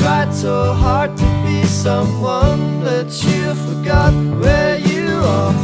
tried so hard to be someone, but you forgot where you are.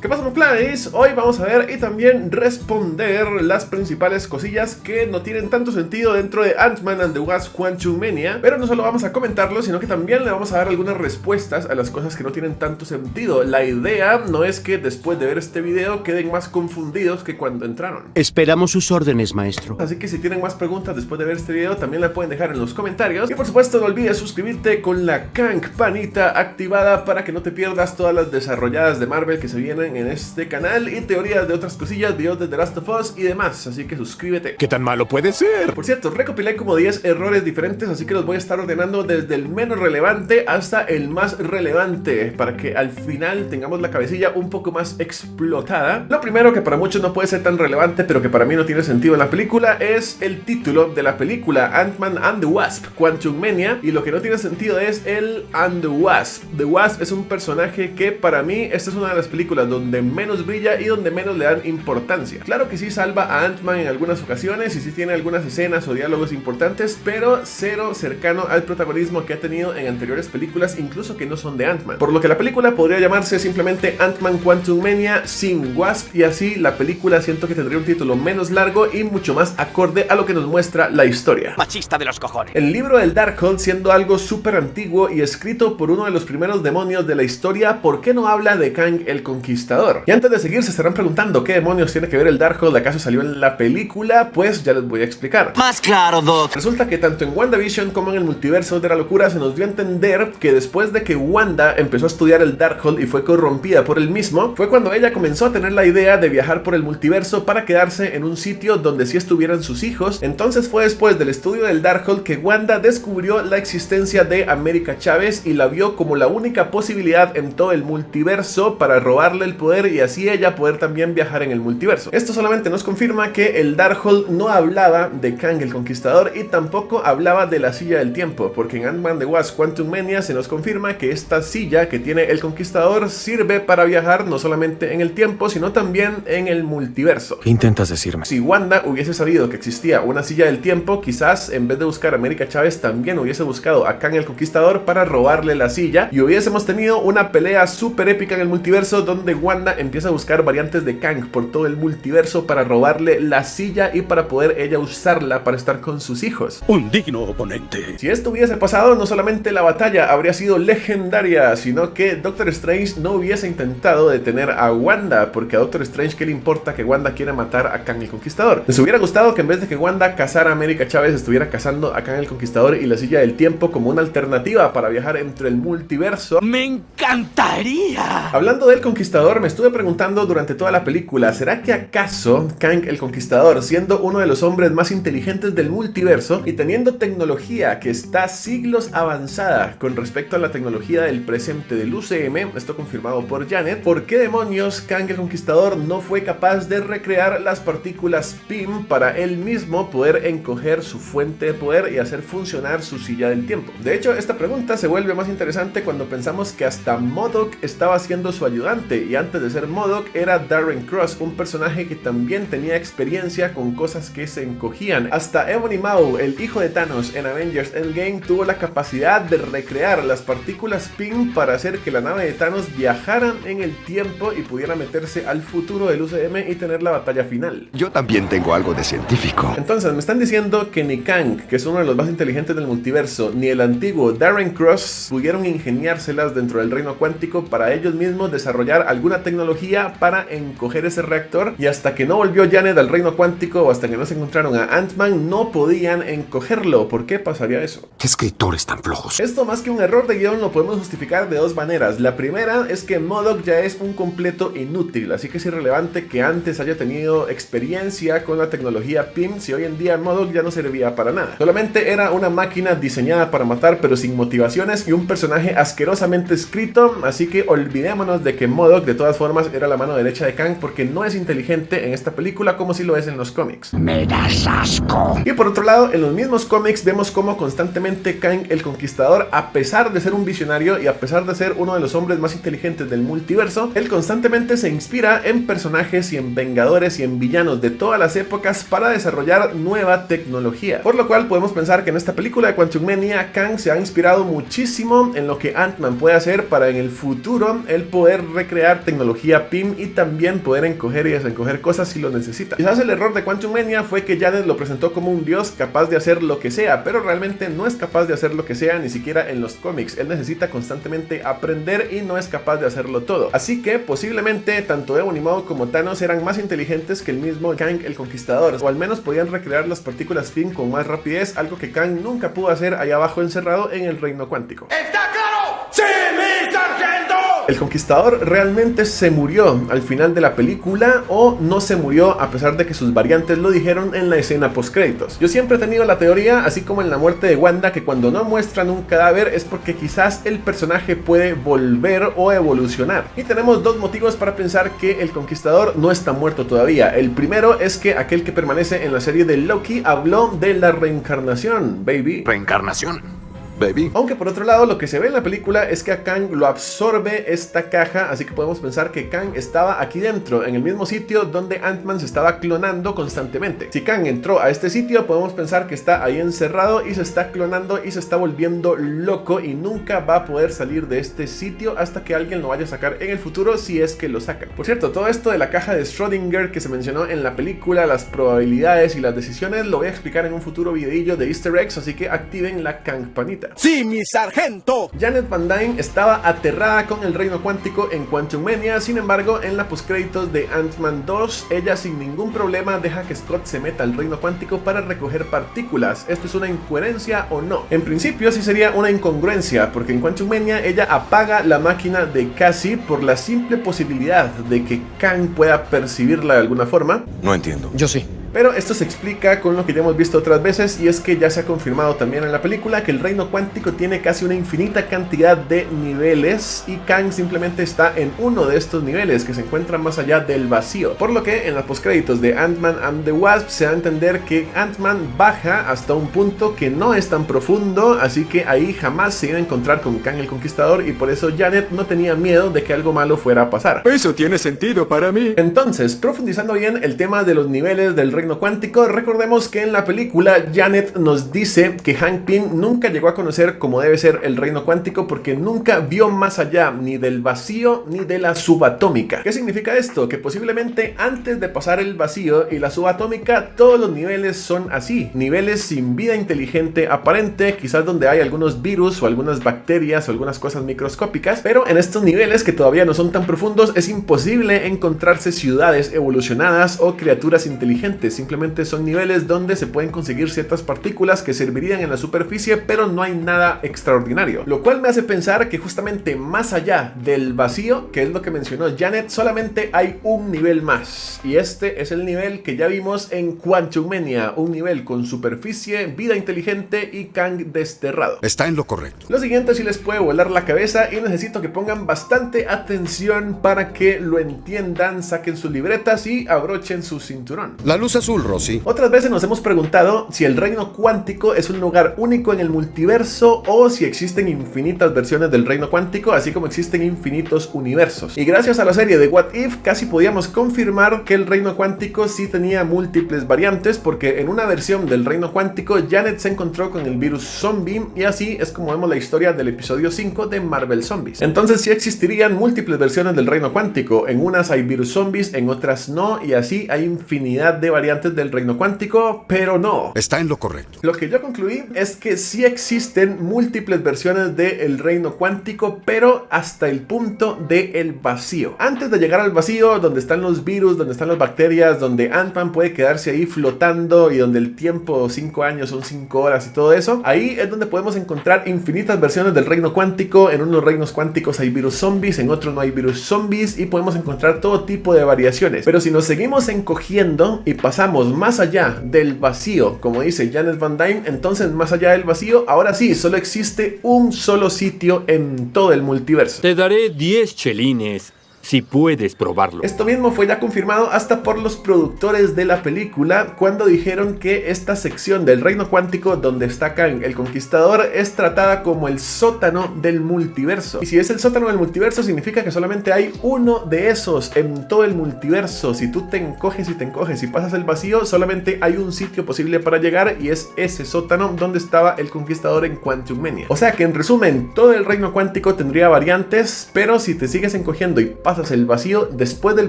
¿Qué pasa, McFlys? Hoy vamos a ver y también responder las principales cosillas que no tienen tanto sentido dentro de Ant-Man and the Wasp: Quantumania. Pero no solo vamos a comentarlo, sino que también le vamos a dar algunas respuestas a las cosas que no tienen tanto sentido. La idea no es que después de ver este video queden más confundidos que cuando entraron. Esperamos sus órdenes, maestro. Así que si tienen más preguntas después de ver este video, también la pueden dejar en los comentarios. Y por supuesto no olvides suscribirte con la campanita activada para que no te pierdas todas las desarrolladas de Marvel que se vienen en este canal y teorías de otras cosillas, videos de The Last of Us y demás, así que suscríbete. ¿Qué tan malo puede ser? Por cierto, recopilé como 10 errores diferentes, así que los voy a estar ordenando desde el menos relevante hasta el más relevante, para que al final tengamos la cabecilla un poco más explotada. Lo primero, que para muchos no puede ser tan relevante, pero que para mí no tiene sentido en la película, es el título de la película, Ant-Man and the Wasp: Quantumania, y lo que no tiene sentido es el and the Wasp. The Wasp es un personaje que para mí, esta es una de las películas donde menos brilla y donde menos le dan importancia. Claro que sí salva a Ant-Man en algunas ocasiones y sí tiene algunas escenas o diálogos importantes, pero cero cercano al protagonismo que ha tenido en anteriores películas, incluso que no son de Ant-Man. Por lo que la película podría llamarse simplemente Ant-Man Quantumania sin Wasp, y así la película siento que tendría un título menos largo y mucho más acorde a lo que nos muestra la historia. Machista de los cojones. El libro del Darkhold, siendo algo súper antiguo y escrito por uno de los primeros demonios de la historia, ¿por qué no habla de Kang el Conquistador? Y antes de seguir se estarán preguntando qué demonios tiene que ver el Darkhold, ¿acaso salió en la película? Pues ya les voy a explicar. Más claro, Doc. Resulta que tanto en WandaVision como en el multiverso de la locura se nos dio a entender que después de que Wanda empezó a estudiar el Darkhold y fue corrompida por el mismo, fue cuando ella comenzó a tener la idea de viajar por el multiverso para quedarse en un sitio donde sí estuvieran sus hijos. Entonces fue después del estudio del Darkhold que Wanda descubrió la existencia de América Chávez y la vio como la única posibilidad en todo el multiverso para robarle el poder y así ella poder también viajar en el multiverso. Esto solamente nos confirma que el Darkhold no hablaba de Kang el Conquistador y tampoco hablaba de la silla del tiempo, porque en Ant-Man the Wasp: Quantumania se nos confirma que esta silla que tiene el Conquistador sirve para viajar no solamente en el tiempo, sino también en el multiverso. ¿Qué intentas decirme? Si Wanda hubiese sabido que existía una silla del tiempo, quizás en vez de buscar a América Chávez también hubiese buscado a Kang el Conquistador para robarle la silla y hubiésemos tenido una pelea súper épica en el multiverso donde Wanda empieza a buscar variantes de Kang por todo el multiverso para robarle la silla y para poder ella usarla para estar con sus hijos. Un digno oponente. Si esto hubiese pasado, no solamente la batalla habría sido legendaria, sino que Doctor Strange no hubiese intentado detener a Wanda, porque a Doctor Strange ¿qué le importa que Wanda quiera matar a Kang el Conquistador? Les hubiera gustado que en vez de que Wanda cazara a América Chávez, estuviera cazando a Kang el Conquistador y la silla del tiempo como una alternativa para viajar entre el multiverso. ¡Me encantaría! Hablando del Conquistador, me estuve preguntando durante toda la película, ¿será que acaso Kang el Conquistador, siendo uno de los hombres más inteligentes del multiverso y teniendo tecnología que está siglos avanzada con respecto a la tecnología del presente del UCM, esto confirmado por Janet, ¿por qué demonios Kang el Conquistador no fue capaz de recrear las partículas PIM para él mismo poder encoger su fuente de poder y hacer funcionar su silla del tiempo? De hecho, esta pregunta se vuelve más interesante cuando pensamos que hasta MODOK estaba siendo su ayudante, y antes de ser MODOK era Darren Cross, un personaje que también tenía experiencia con cosas que se encogían. Hasta Ebony Maw, el hijo de Thanos en Avengers Endgame, tuvo la capacidad de recrear las partículas PIM para hacer que la nave de Thanos viajara en el tiempo y pudiera meterse al futuro del UCM y tener la batalla final. Yo también tengo algo de científico. Entonces, me están diciendo que ni Kang, que es uno de los más inteligentes del multiverso, ni el antiguo Darren Cross pudieron ingeniárselas dentro del reino cuántico para ellos mismos desarrollar alguna tecnología para encoger ese reactor, y hasta que no volvió Janet al reino cuántico o hasta que no se encontraron a Ant-Man no podían encogerlo. ¿Por qué pasaría eso? ¿Qué escritores tan flojos? Esto, más que un error de guión, lo podemos justificar de dos maneras. La primera es que MODOK ya es un completo inútil, así que es irrelevante que antes haya tenido experiencia con la tecnología PIM si hoy en día MODOK ya no servía para nada. Solamente era una máquina diseñada para matar pero sin motivaciones y un personaje asquerosamente escrito, así que olvidémonos de que MODOK de todas formas más era la mano derecha de Kang porque no es inteligente en esta película como si lo es en los cómics. Me das asco. Y por otro lado, en los mismos cómics vemos cómo constantemente Kang el Conquistador, a pesar de ser un visionario y a pesar de ser uno de los hombres más inteligentes del multiverso, él constantemente se inspira en personajes y en vengadores y en villanos de todas las épocas para desarrollar nueva tecnología. Por lo cual podemos pensar que en esta película de Quantumania, Kang se ha inspirado muchísimo en lo que Ant-Man puede hacer para en el futuro el poder recrear tecnología PIM y también poder encoger y desencoger cosas si lo necesita. Quizás el error de Quantumania fue que Janet lo presentó como un dios capaz de hacer lo que sea, pero realmente no es capaz de hacer lo que sea ni siquiera en los cómics. Él necesita constantemente aprender y no es capaz de hacerlo todo. Así que posiblemente tanto Ebony Maw como Thanos eran más inteligentes que el mismo Kang el Conquistador, o al menos podían recrear las partículas PIM con más rapidez, algo que Kang nunca pudo hacer allá abajo encerrado en el reino cuántico. ¿Está claro? ¡Sí, mi sargento! ¿El Conquistador realmente se murió al final de la película o no se murió a pesar de que sus variantes lo dijeron en la escena postcréditos? Yo siempre he tenido la teoría, así como en la muerte de Wanda, que cuando no muestran un cadáver es porque quizás el personaje puede volver o evolucionar. Y tenemos dos motivos para pensar que el Conquistador no está muerto todavía. El primero es que aquel que permanece en la serie de Loki habló de la reencarnación, baby. Reencarnación. Baby. Aunque por otro lado lo que se ve en la película es que a Kang lo absorbe esta caja, así que podemos pensar que Kang estaba aquí dentro, en el mismo sitio donde Ant-Man se estaba clonando constantemente. Si Kang entró a este sitio, podemos pensar que está ahí encerrado y se está clonando y se está volviendo loco y nunca va a poder salir de este sitio hasta que alguien lo vaya a sacar en el futuro, si es que lo sacan. Por cierto, todo esto de la caja de Schrödinger que se mencionó en la película, las probabilidades y las decisiones, lo voy a explicar en un futuro videillo de Easter eggs, así que activen la campanita. ¡Sí, mi sargento! Janet Van Dyne estaba aterrada con el reino cuántico en Quantumania, sin embargo, en la postcréditos de Ant-Man 2, ella sin ningún problema deja que Scott se meta al reino cuántico para recoger partículas. ¿Esto es una incoherencia o no? En principio sí sería una incongruencia, porque en Quantumania ella apaga la máquina de Cassie por la simple posibilidad de que Kang pueda percibirla de alguna forma. No entiendo. Yo sí. Pero esto se explica con lo que ya hemos visto otras veces, y es que ya se ha confirmado también en la película que el reino cuántico tiene casi una infinita cantidad de niveles y Kang simplemente está en uno de estos niveles que se encuentra más allá del vacío, por lo que en los postcréditos de Ant-Man and the Wasp se da a entender que Ant-Man baja hasta un punto que no es tan profundo, así que ahí jamás se iba a encontrar con Kang el Conquistador y por eso Janet no tenía miedo de que algo malo fuera a pasar. Eso tiene sentido para mí. Entonces, profundizando bien el tema de los niveles del reino cuántico, recordemos que en la película Janet nos dice que Hank Pym nunca llegó a conocer como debe ser el reino cuántico porque nunca vio más allá ni del vacío ni de la subatómica. ¿Qué significa esto? Que posiblemente antes de pasar el vacío y la subatómica todos los niveles son así, niveles sin vida inteligente aparente, quizás donde hay algunos virus o algunas bacterias o algunas cosas microscópicas, pero en estos niveles que todavía no son tan profundos es imposible encontrarse ciudades evolucionadas o criaturas inteligentes. Simplemente son niveles donde se pueden conseguir ciertas partículas que servirían en la superficie, pero no hay nada extraordinario. Lo cual me hace pensar que justamente más allá del vacío, que es lo que mencionó Janet, solamente hay un nivel más. Y este es el nivel que ya vimos en Quantumania, un nivel con superficie, vida inteligente y Kang desterrado. Está en lo correcto. Lo siguiente sí les puede volar la cabeza y necesito que pongan bastante atención para que lo entiendan, saquen sus libretas y abrochen su cinturón. La luz azul, Rosy. Otras veces nos hemos preguntado si el reino cuántico es un lugar único en el multiverso o si existen infinitas versiones del reino cuántico, así como existen infinitos universos. Y gracias a la serie de What If casi podíamos confirmar que el reino cuántico sí tenía múltiples variantes, porque en una versión del reino cuántico Janet se encontró con el virus zombie y así es como vemos la historia del episodio 5 de Marvel Zombies. Entonces sí existirían múltiples versiones del reino cuántico, en unas hay virus zombies, en otras no, y así hay infinidad de variantes del reino cuántico, pero no. Está en lo correcto. Lo que yo concluí es que sí existen múltiples versiones del reino cuántico, pero hasta el punto del vacío. Antes de llegar al vacío, donde están los virus, donde están las bacterias, donde Ant-Man puede quedarse ahí flotando y donde el tiempo, 5 años son 5 horas y todo eso, ahí es donde podemos encontrar infinitas versiones del reino cuántico. En unos reinos cuánticos hay virus zombies, en otros no hay virus zombies y podemos encontrar todo tipo de variaciones. Pero si nos seguimos encogiendo y pasamos más allá del vacío, como dice Janet Van Dyne, entonces más allá del vacío, ahora sí, solo existe un solo sitio en todo el multiverso. Te daré 10 chelines. si puedes probarlo. Esto mismo fue ya confirmado hasta por los productores de la película cuando dijeron que esta sección del reino cuántico donde está Kang el Conquistador es tratada como el sótano del multiverso. Y si es el sótano del multiverso significa que solamente hay uno de esos en todo el multiverso. Si tú te encoges y pasas el vacío, solamente hay un sitio posible para llegar y es ese sótano donde estaba el Conquistador en Quantumania. O sea que en resumen, todo el reino cuántico tendría variantes, pero si te sigues encogiendo y pasas el vacío, después del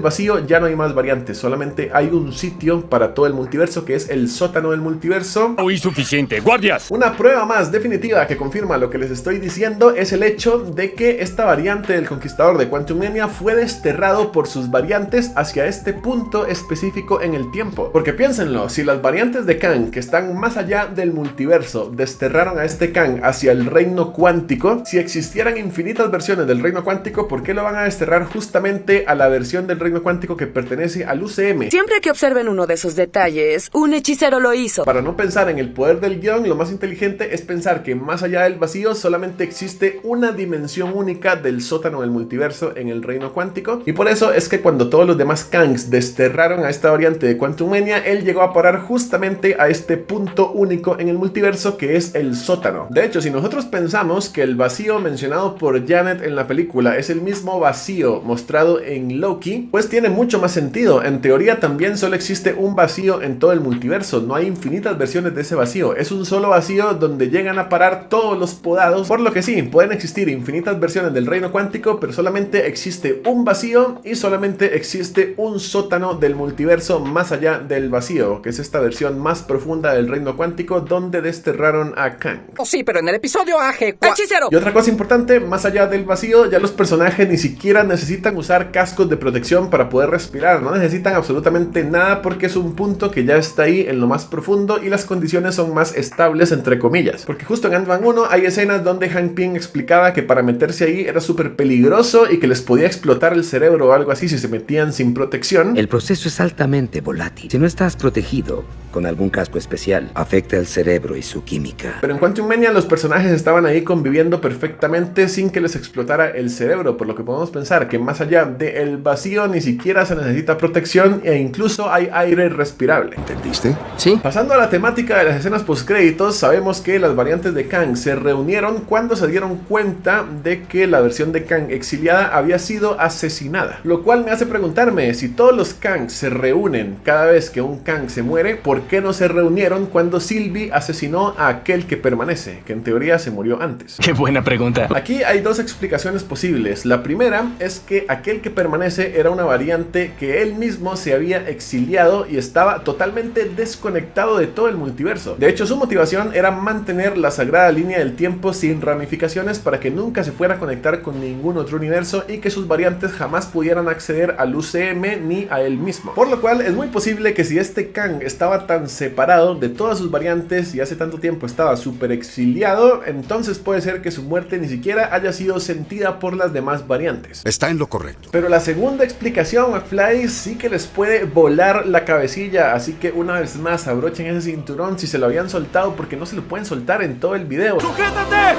vacío ya no hay más variantes, solamente hay un sitio para todo el multiverso que es el sótano del multiverso. Hoy suficiente, guardias. Una prueba más definitiva que confirma lo que les estoy diciendo es el hecho de que esta variante del Conquistador de Quantumania fue desterrado por sus variantes hacia este punto específico en el tiempo. Porque piénsenlo, si las variantes de Kang que están más allá del multiverso desterraron a este Kang hacia el reino cuántico, si existieran infinitas versiones del reino cuántico, ¿por qué lo van a desterrar justamente a la versión del reino cuántico que pertenece al UCM? Siempre que observen uno de esos detalles, un hechicero lo hizo. Para no pensar en el poder del guión, lo más inteligente es pensar que más allá del vacío solamente existe una dimensión única del sótano del multiverso en el reino cuántico, y por eso es que cuando todos los demás Kangs desterraron a esta variante de Quantumania, él llegó a parar justamente a este punto único en el multiverso que es el sótano. De hecho, si nosotros pensamos que el vacío mencionado por Janet en la película es el mismo vacío mostrado en Loki, pues tiene mucho más sentido. En teoría también solo existe un vacío en todo el multiverso, no hay infinitas versiones de ese vacío, es un solo vacío donde llegan a parar todos los podados, por lo que sí, pueden existir infinitas versiones del reino cuántico, pero solamente existe un vacío y solamente existe un sótano del multiverso más allá del vacío, que es esta versión más profunda del reino cuántico donde desterraron a Kang. Oh, sí, pero en el episodio AG... ¡Hechicero! Y otra cosa importante, más allá del vacío, ya los personajes ni siquiera necesitan usar cascos de protección para poder respirar, no necesitan absolutamente nada porque es un punto que ya está ahí en lo más profundo y las condiciones son más estables entre comillas, porque justo en Ant-Man 1 hay escenas donde Hank Pym explicaba que para meterse ahí era súper peligroso y que les podía explotar el cerebro o algo así si se metían sin protección. El proceso es altamente volátil. Si no estás protegido con algún casco especial, afecta el cerebro y su química. Pero en Quantumania los personajes estaban ahí conviviendo perfectamente sin que les explotara el cerebro, por lo que podemos pensar que más allá del vacío ni siquiera se necesita protección e incluso hay aire respirable. ¿Entendiste? Sí. Pasando a la temática de las escenas postcréditos, sabemos que las variantes de Kang se reunieron cuando se dieron cuenta de que la versión de Kang exiliada había sido asesinada, lo cual me hace preguntarme, si todos los Kang se reúnen cada vez que un Kang se muere, ¿por qué no se reunieron cuando Sylvie asesinó a aquel que permanece, que en teoría se murió antes? Qué buena pregunta. Aquí hay dos explicaciones posibles. La primera es que aquel que permanece era una variante que él mismo se había exiliado y estaba totalmente desconectado de todo el multiverso. De hecho, su motivación era mantener la sagrada línea del tiempo sin ramificaciones para que nunca se fuera a conectar con ningún otro universo y que sus variantes jamás pudieran acceder al UCM ni a él mismo. Por lo cual es muy posible que si este Kang estaba tan separado de todas sus variantes y hace tanto tiempo estaba súper exiliado, entonces puede ser que su muerte ni siquiera haya sido sentida por las demás variantes. Está en lo correcto. Pero la segunda explicación, McFly, sí que les puede volar la cabecilla, así que una vez más abrochen ese cinturón si se lo habían soltado, porque no se lo pueden soltar en todo el video. ¡Sujétate!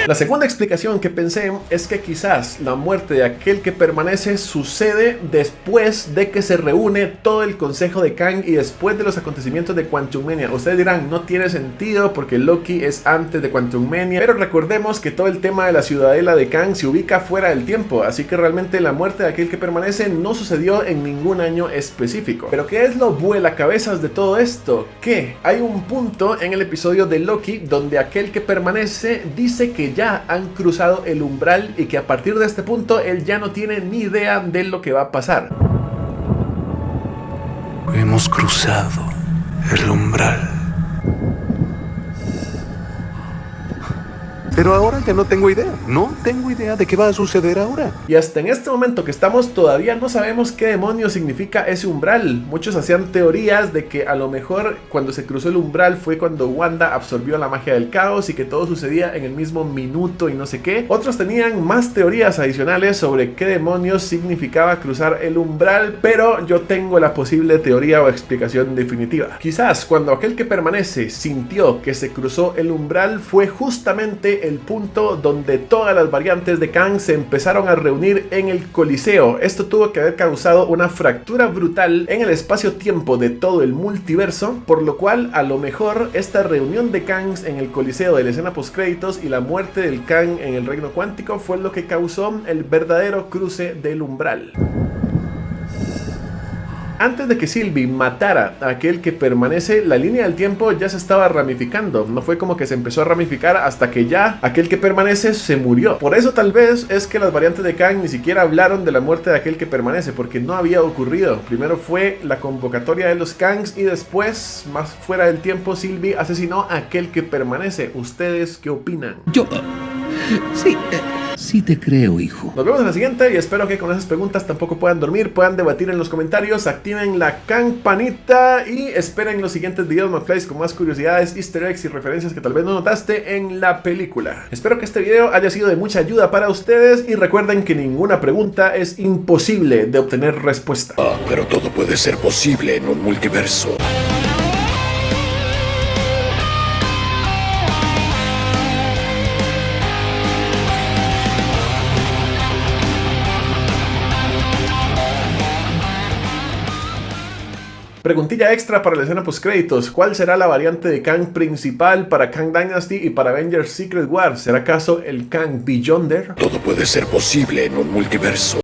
La segunda explicación que pensé es que quizás la muerte de aquel que permanece sucede después de que se reúne todo el consejo de Kang y después de los acontecimientos de Quantumania. Ustedes dirán, no tiene sentido porque Loki es antes de Quantumania, pero recordemos que todo el tema de la ciudadela de Kang se ubica fuera del tiempo, así que realmente la muerte de aquel que permanece no sucedió en ningún año específico. Pero ¿qué es lo vuelacabezas de todo esto? Que hay un punto en el episodio de Loki donde aquel que permanece dice que ya han cruzado el umbral y que a partir de este punto él ya no tiene ni idea de lo que va a pasar. Hemos cruzado el umbral. Pero ahora ya no tengo idea. No tengo idea de qué va a suceder ahora. Y hasta en este momento que estamos todavía no sabemos qué demonios significa ese umbral. Muchos hacían teorías de que a lo mejor cuando se cruzó el umbral fue cuando Wanda absorbió la magia del caos y que todo sucedía en el mismo minuto y no sé qué. Otros tenían más teorías adicionales sobre qué demonios significaba cruzar el umbral, pero yo tengo la posible teoría o explicación definitiva. Quizás cuando aquel que permanece sintió que se cruzó el umbral fue justamente fue el punto donde todas las variantes de Kang se empezaron a reunir en el Coliseo. Esto tuvo que haber causado una fractura brutal en el espacio-tiempo de todo el multiverso, por lo cual a lo mejor esta reunión de Kangs en el Coliseo de la escena postcréditos y la muerte del Kang en el reino cuántico fue lo que causó el verdadero cruce del umbral. Antes de que Sylvie matara a aquel que permanece, la línea del tiempo ya se estaba ramificando. No fue como que se empezó a ramificar hasta que ya aquel que permanece se murió. Por eso tal vez es que las variantes de Kang ni siquiera hablaron de la muerte de aquel que permanece, porque no había ocurrido. Primero fue la convocatoria de los Kangs y después, más fuera del tiempo, Sylvie asesinó a aquel que permanece. ¿Ustedes qué opinan? Sí te creo, hijo. Nos vemos en la siguiente y espero que con esas preguntas tampoco puedan dormir, puedan debatir en los comentarios, activen la campanita y esperen los siguientes videos McFlys con más curiosidades, easter eggs y referencias que tal vez no notaste en la película. Espero que este video haya sido de mucha ayuda para ustedes y recuerden que ninguna pregunta es imposible de obtener respuesta. Pero todo puede ser posible en un multiverso. Preguntilla extra para la escena postcréditos. ¿Cuál será la variante de Kang principal para Kang Dynasty y para Avengers Secret War? ¿Será acaso el Kang Beyonder? Todo puede ser posible en un multiverso.